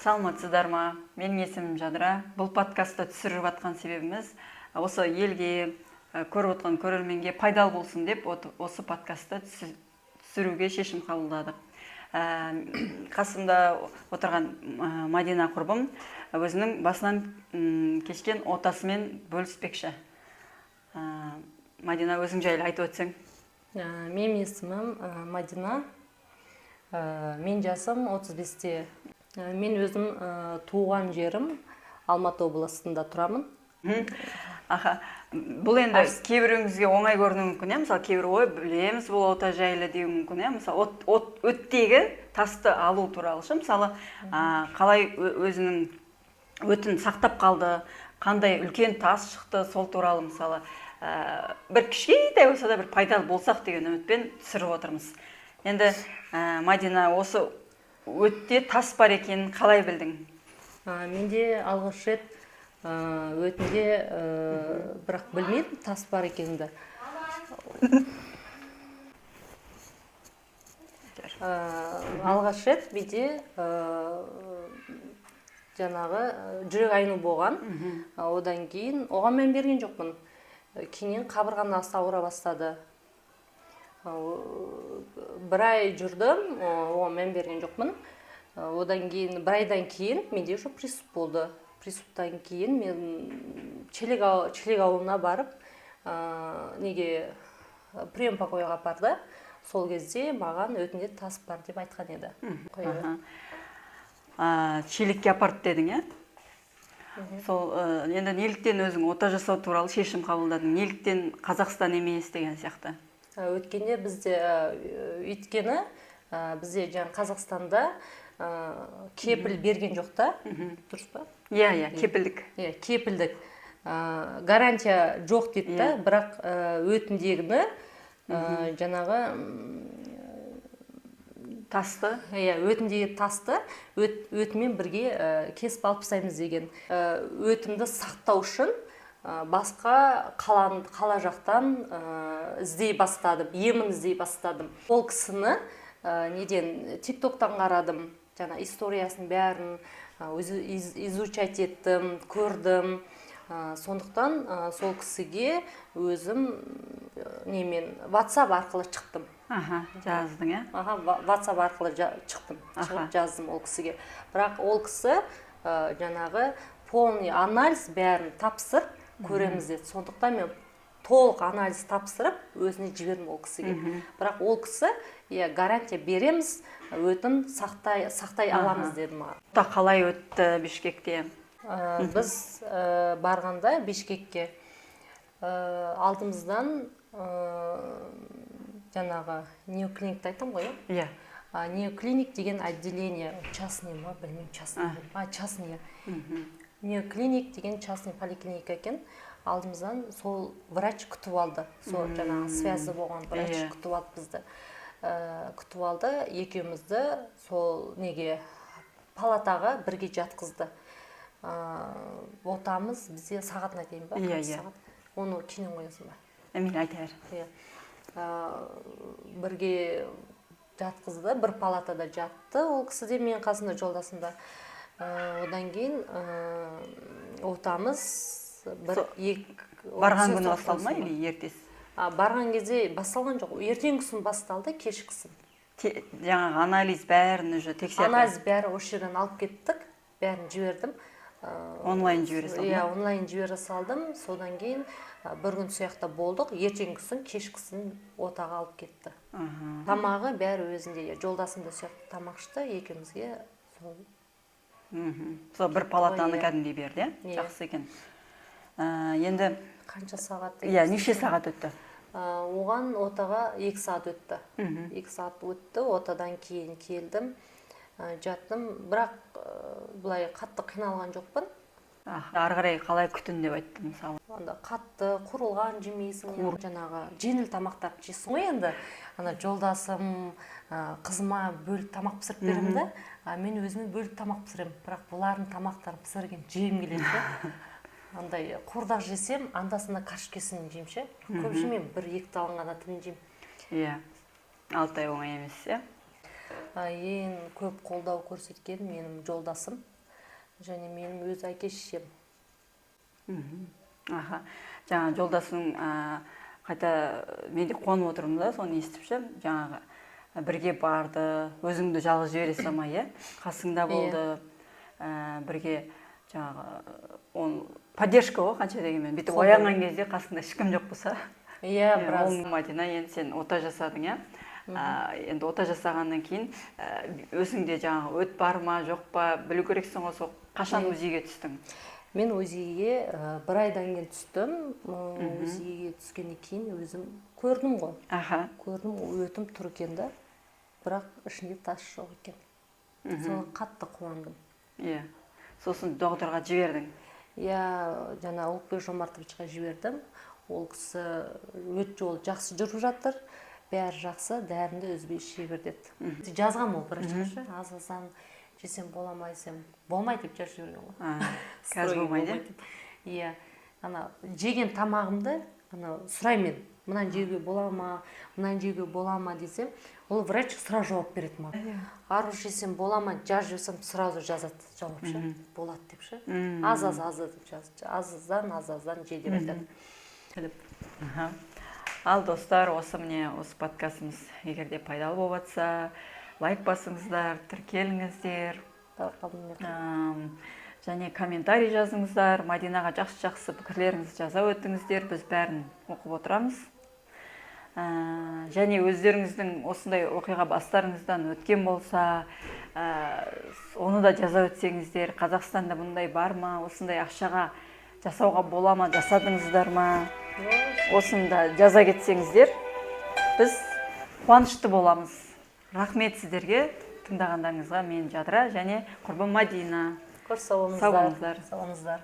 Саламатсыздар ма? Менің есімім Жадыра. Бұл подкастты түсіріп жатқан себебіміз осы елге көріп отқан көрерменге пайдалы болсын деп осы подкастты түсіруге шешім қабылдадық. Қасымда отырған Мадина құрбым өзінің басынан кешкен отасымен бөліспекші. Мадина, өзің жайлы айтып өтсең. Менің есімім Мадина. Мен жасым 35-те. Мен өзім туған жерім Алматы облысында тұрамын. Бұл енді кейбіріңізге оңай көрінуі мүмкін, мысалы кейбір білеміз бұл ота жайлы деуі мүмкін, мысалы өттегі тасты алу туралы мысалы қалай өзінің өтін сақтап қалды, қандай үлкен тас шықты, сол туралы мысалы бір кішкентай болса да бір пайдалы болсақ деген үмітпен түсіріп отырмыз. Енді Мадина, осы өтте тас бар екенін қалай білдің? Менде алғаш рет өтінде бірақ білмедім тас бар екенімді. Алғаш рет менде жаңағы жүрек айну болған. Одан кейін оған мән берген жоқпын. Кейіннен қабырғамның асты ауыра бастады. Бір ай жүрдім, оған мән берген жоқпын. Одан кейін, бір айдан кейін менде уже приступ болды. Приступтан кейін мен Челек ауылына барып, прием покойға апарды. Сол кезде маған өтінде тас бар деп айтқан еді. Челекке апарды дедің, е? Сол енді неліктен өзің ота жасау туралы шешім қабылдадың? Неліктен Қазақстан емес деген сияқты? Өткенде бізде өйткені бізде Қазақстанда кепіл берген жоқ та, дұрыс па? Иә, кепілдік. Кепілдік. Гарантия жоқ дейді да, бірақ өтіндегіні жаңағы тасты, өтіндегі тасты өтімен бірге кесіп алып тастаймыз деген. Өтімді сақтау үшін басқа қала жақтан іздей бастадым, емін іздей бастадым. Ол кісіні тиктоктан қарадым, жаңа историясын бәрін изучать еттім, көрдім. Сондықтан сол кісіге өзім WhatsApp арқылы шықтым. Жаздың, е? WhatsApp арқылы шықтым, жаздым ол кісіге. Бірақ ол кісі жаңағы полный анализ бәрін тапсыр көреміз деді. Сондықтан мен толық анализ тапсырып, өзіне жібердім ол кісіге. Бірақ ол кісі гарантия береміз, өтін сақтай аламыз деді маған. Қалай өтті Бишкекте? Біз барғанда Бишкекке алдымыздан жаңағы неоклиникті айтам ғой? Неоклиник деген отделение, частный ма, білмеймін, частный. Неоклиник деген частный поликлиника екен. Алдымыздан сол врач күтіп алды. Сол жаңағы связі болған врач күтіп алды бізді. Күтіп алды, екеумізді сол палатаға бірге жатқызды. Отамыз бізде сағатына дейін ба? Оны кейіннен қоясың ба? Мен айтар. Бірге жатқызды, бір палатада жатты. Ол кісі де мен қасында жолдасында. Одан кейін отамыз барған күні басталды ма или ертес? Барған кезде басталған жоқ. Ертеңгісін басталды, кешкісін. Жаңағы анализ бәрін уже тексерді. Анализ бәрі осы жерден алып кеттік, бәрін жібердім. Онлайн жібере салдым? Онлайн жібере салдым. Содан кейін бір күн сияқта болдық. Ертеңгісін, кешкісін отаға алып кетті. Тамағы бәрі өзінде. Жолдасымда сияқта тамақ ішті, екеумізге сол. Сол бір палатаны кәдімгідей берді, жақсы екен. Енді қанша сағат? Неше сағат өтті? Оған отаға 2 сағат өтті. 2 сағат өтті, отадан кейін келдім, жаттым, бірақ бұлай қатты қиналған жоқпын. Ары қарай қалай күтін деп айттым мысалы? Қатты құрылған жемейсің, жаңағы жеңіл тамақтарды жейсің ғой енді. Жолдасым қызыма бөліп тамақ пісіріп беремін да, мен өзіме бөліп тамақ пісіремін, бірақ бұлардың тамақтарын пісірген жегім келеді. Андай қордақ жесем, андасында кашкесін жеймін. Көп жемеймін, 1-2 талын ғана тілін жеймін. Алтай оңай емес, е? Ең көп қолдау көрсеткен менің жолдасым және менің өз әке-шешем. Аха. Жаңа жолдасың қайта мен де қуанып отырмын да, соны естіп ше, жаңағы бірге барды, өзіңді жалғыз жібере салмай, иә, қасыңда болды, бірге жаңағы поддержка ғой, қанша дегенмен, бүйтіп оянған кезде қасыңда ешкім жоқ болса. Иә, біраз. Мадина, енді сен ота жасадың, иә? Енді ота жасағаннан кейін өзіңде жаңағы өт бар ма, жоқ па, білу керексің ғой, сол қашан УЗИ-ге түстің? Мен УЗИ-ге 1 айдан кейін түстім. УЗИ-ге түскеннен кейін өзім көрдім ғой. Көрдім, өтім тұр екен да, бірақ ішінде тас жоқ екен. Соны қатты қуандым. Иә. Сосын доғдырға жібердің? Иә, жаңа Ұлықбек Жомартовичқа жібердім. Ол кісі өт жолы жақсы жүріп жатыр. Бәрі жақсы, дәрінді үзбей іше бер деді. Жазған ол врачқа, аз-аздан жесем бола ма десем, болмайды деп жазып жіберген ғой. Қазір болмайды? Иә. Жеген тамағымды сұраймын, мынаны жеуге бола ма, мынаны жеуге бола ма десем, ол врач сразу жауап береді маған. Ару жесем бола ма, жазып жіберсем сразу жазады жауап ше, болады деп ше. Аз-аз деп жазады. Аз-аздан же деп айтады. Ал достар, осы подкастымыз егерде пайдалы болып жатса, лайк басыңыздар, тіркеліңіздер, және комментарий жазыңыздар. Мадинаға жақсы пікірлеріңізді жаза өтіңіздер, біз бәрін оқып отырамыз. Және өздеріңіздің осындай оқиға бастарыңыздан өткен болса, оны да жаза өтсеңіздер. Қазақстанда бұндай бар ма, осындай ақшаға жасауға бола ма, жасадыңыздар ма, осында жаза кетсеңіздер, біз қуанышты боламыз. Рахмет сіздерге, тыңдағандарыңызға. Мен Жадыра және құрбым Мадина. Сау болыңыздар.